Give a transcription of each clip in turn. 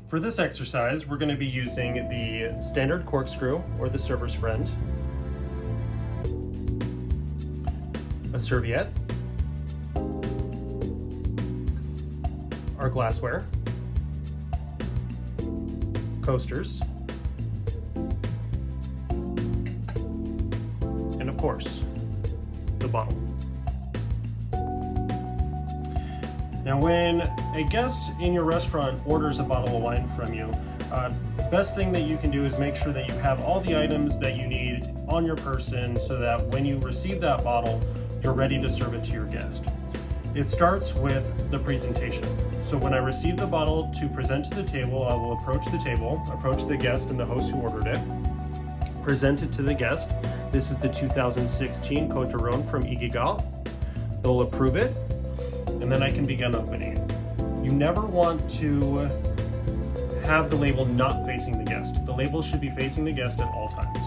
For this exercise, we're going to be using the standard corkscrew, or the server's friend, a serviette, our glassware, coasters, and of course, the bottle. Now, when a guest in your restaurant orders a bottle of wine from you, best thing that you can do is make sure that you have all the items that you need on your person so that when you receive that bottle, you're ready to serve it to your guest. It starts with the presentation. So when I receive the bottle to present to the table, I will approach the table, approach the guest and the host who ordered it, present it to the guest. This is the 2016 Côte d'Aron from Igigal. They'll approve it, and then I can begin opening it. You never want to have the label not facing the guest. The label should be facing the guest at all times.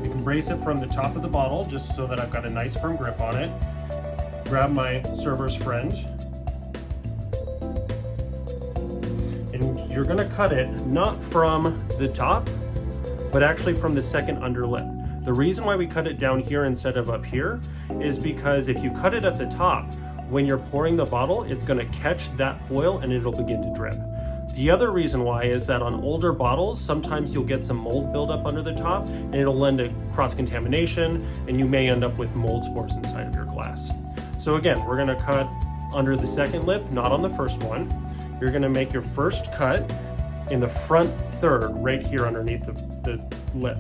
You can brace it from the top of the bottle just so that I've got a nice firm grip on it. Grab my server's friend, and you're gonna cut it not from the top, but actually from the second underlip. The reason why we cut it down here instead of up here is because if you cut it at the top, when you're pouring the bottle, it's going to catch that foil and it'll begin to drip. The other reason why is that on older bottles, sometimes you'll get some mold buildup under the top and it'll lend to cross-contamination, and you may end up with mold spores inside of your glass. So again, we're going to cut under the second lip, not on the first one. You're going to make your first cut in the front third, right here underneath the lip.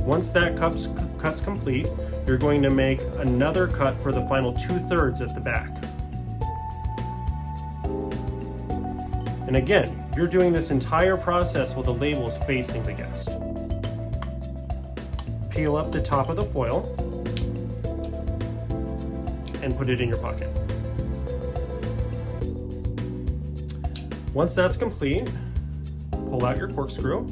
Once that cut's complete, you're going to make another cut for the final 2/3 at the back. And again, you're doing this entire process while the label is facing the guest. Peel up the top of the foil and put it in your pocket. Once that's complete, pull out your corkscrew.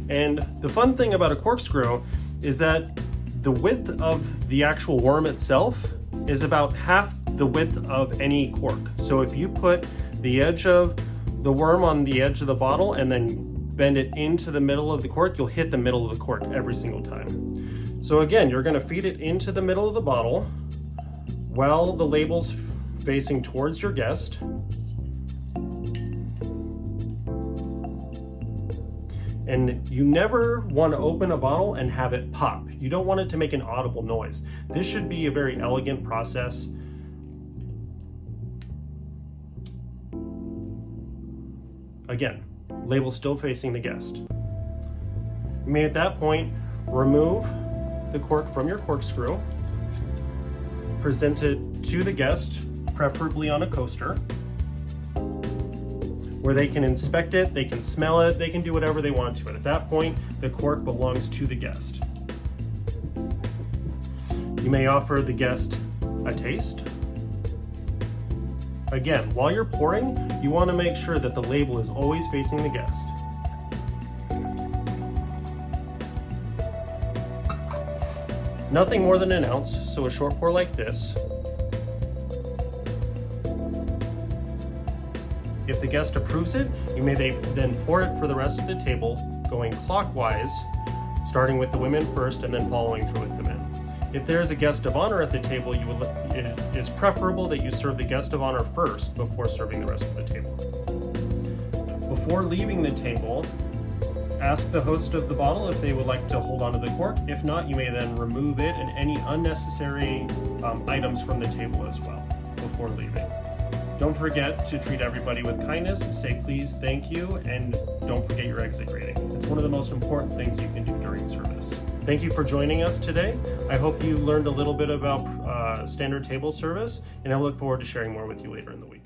And the fun thing about a corkscrew is that the width of the actual worm itself is about half the width of any cork. So if you put the edge of the worm on the edge of the bottle and then bend it into the middle of the cork, you'll hit the middle of the cork every single time. So again, you're going to feed it into the middle of the bottle while the label's facing towards your guest. And you never want to open a bottle and have it pop. You don't want it to make an audible noise. This should be a very elegant process. Again, label still facing the guest. You may at that point remove the cork from your corkscrew, present it to the guest, preferably on a coaster, where they can inspect it, they can smell it, they can do whatever they want to it. At that point, the cork belongs to the guest. You may offer the guest a taste. Again, while you're pouring, you want to make sure that the label is always facing the guest. Nothing more than an ounce, so a short pour like this. If the guest approves it, you may then pour it for the rest of the table, going clockwise, starting with the women first and then following through with the men. If there is a guest of honor at the table, it is preferable that you serve the guest of honor first before serving the rest of the table. Before leaving the table, ask the host of the bottle if they would like to hold onto the cork. If not, you may then remove it and any unnecessary items from the table as well before leaving. Don't forget to treat everybody with kindness, say please, thank you, and don't forget your exit rating. It's one of the most important things you can do during service. Thank you for joining us today. I hope you learned a little bit about standard table service, and I look forward to sharing more with you later in the week.